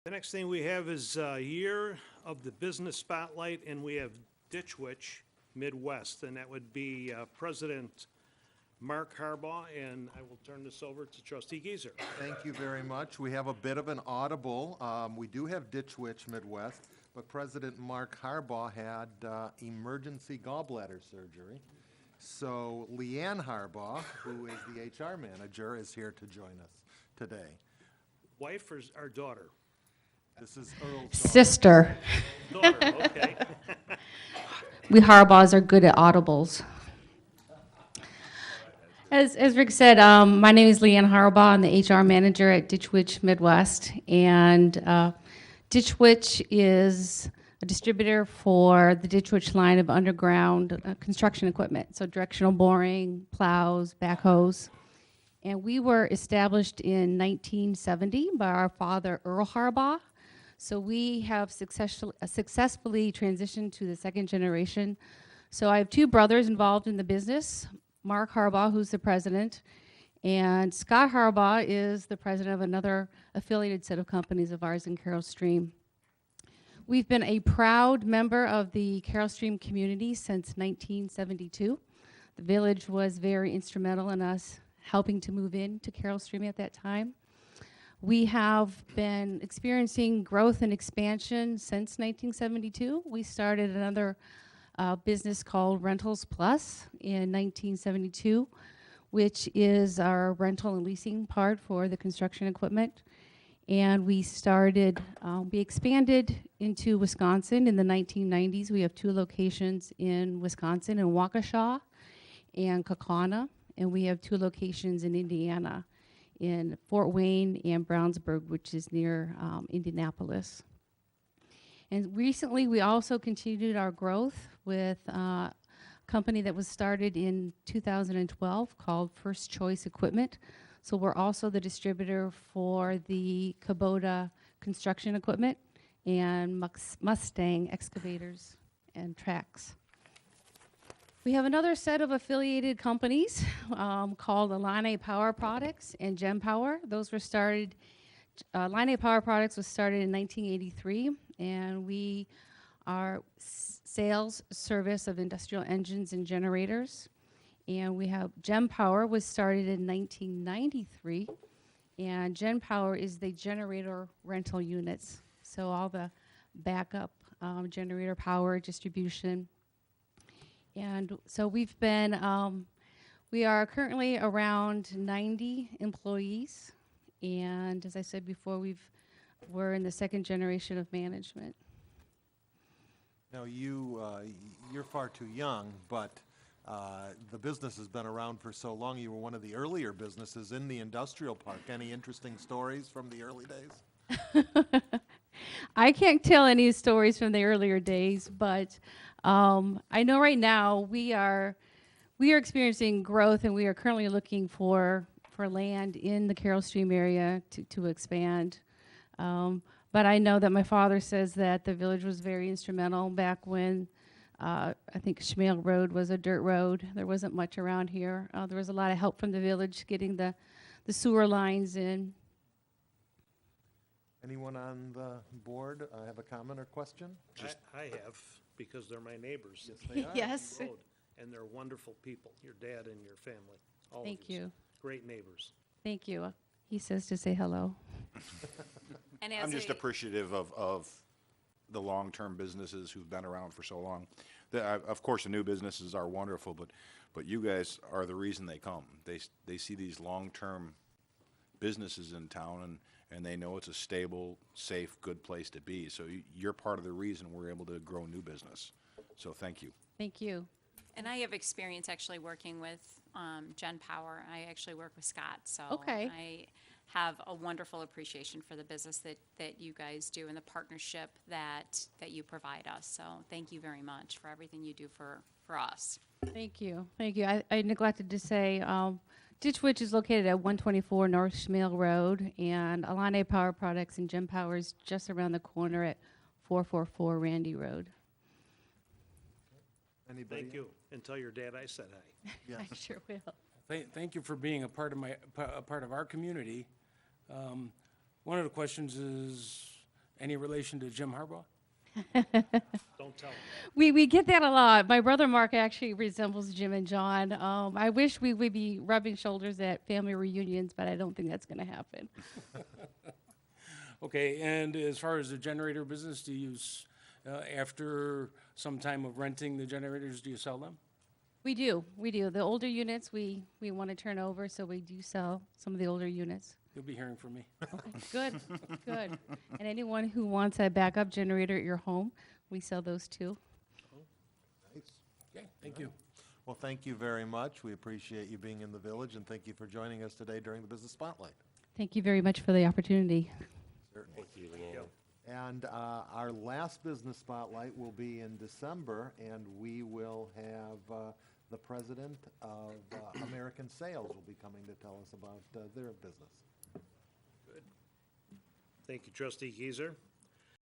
The next thing we have is Year of the Business Spotlight, and we have Ditch Witch Midwest, and that would be President Mark Harbaugh, and I will turn this over to Trustee Geezer. Thank you very much. We have a bit of an audible. We do have Ditch Witch Midwest, but President Mark Harbaugh had emergency gallbladder surgery. So Leanne Harbaugh, who is the HR manager, is here to join us today. Wife or daughter? This is Earl's Sister. Daughter, okay. We Harbaughs are good at audibles. As Rick said, my name is Leanne Harbaugh. I'm the HR manager at Ditch Witch Midwest. And Ditch Witch is a distributor for the Ditch Witch line of underground construction equipment. So directional boring, plows, backhoes. And we were established in 1970 by our father, Earl Harbaugh. So we have successfully transitioned to the second generation. So I have two brothers involved in the business, Mark Harbaugh, who's the president, and Scott Harbaugh is the president of another affiliated set of companies of ours in Carol Stream. We've been a proud member of the Carol Stream community since 1972. The village was very instrumental in us helping to move into Carol Stream at that time. We have been experiencing growth and expansion since 1972. We started another business called Rentals Plus in 1972, which is our rental and leasing part for the construction equipment. And we expanded into Wisconsin in the 1990s. We have two locations in Wisconsin, in Waukesha and Kaukauna, and we have two locations in Indiana, in Fort Wayne and Brownsburg, which is near Indianapolis. And recently, we also continued our growth with a company that was started in 2012 called First Choice Equipment. So we're also the distributor for the Kubota construction equipment and Mustang excavators and tracks. We have another set of affiliated companies called Alane Power Products and Gem Power. Those were started, Alane Power Products was started in 1983, and we are sales service of industrial engines and generators. And we have Gem Power was started in 1993, and Gem Power is the generator rental units. So all the backup generator power distribution. And so we've been, we are currently around 90 employees. And as I said before, we're in the second generation of management. Now, you're far too young, but the business has been around for so long. You were one of the earlier businesses in the industrial park. Any interesting stories from the early days? I can't tell any stories from the earlier days, but I know right now we are experiencing growth, and we are currently looking for land in the Carol Stream area to expand. But I know that my father says that the village was very instrumental back when I think Schmale Road was a dirt road. There wasn't much around here. There was a lot of help from the village getting the sewer lines in. Anyone on the board have a comment or question? I have, because they're my neighbors. Yes, they are. Yes. Road, and they're wonderful people, your dad and your family, all of Thank yous. you. Great neighbors. Thank you. He says to say hello. And I'm just appreciative of the long-term businesses who've been around for so long. Of course, the new businesses are wonderful, but you guys are the reason they come. They see these long-term businesses in town, and they know it's a stable, safe, good place to be. So you're part of the reason we're able to grow new business. So thank you. Thank you. And I have experience actually working with Gen Power. I actually work with Scott, so Okay. I have a wonderful appreciation for the business that you guys do and the partnership that you provide us. So thank you very much for everything you do for us. Thank you. Thank you. I neglected to say, Ditch Witch is located at 124 North Schmale Road, and Alane Power Products and Gem Power is just around the corner at 444 Randy Road. Anybody? Thank you. And tell your dad I said hi. Yes. I sure will. Thank you for being a part of our community. One of the questions is, Any relation to Jim Harbaugh? Don't tell them. We get that a lot. My brother Mark actually resembles Jim and John. I wish we would be rubbing shoulders at family reunions, but I don't think that's going to happen. Okay, and as far as the generator business, do you, after some time of renting the generators, do you sell them? We do. The older units we want to turn over, so we do sell some of the older units. You'll be hearing from me. Okay, good, good. And anyone who wants a backup generator at your home, we sell those too. Okay, thank you. Well, thank you very much. We appreciate you being in the village, and thank you for joining us today during the Business Spotlight. Thank you very much for the opportunity. Thank you, Leanne. And our last Business Spotlight will be in December, and we will have the president of American Sales will be coming to tell us about their business. Thank you, trustee Keizer.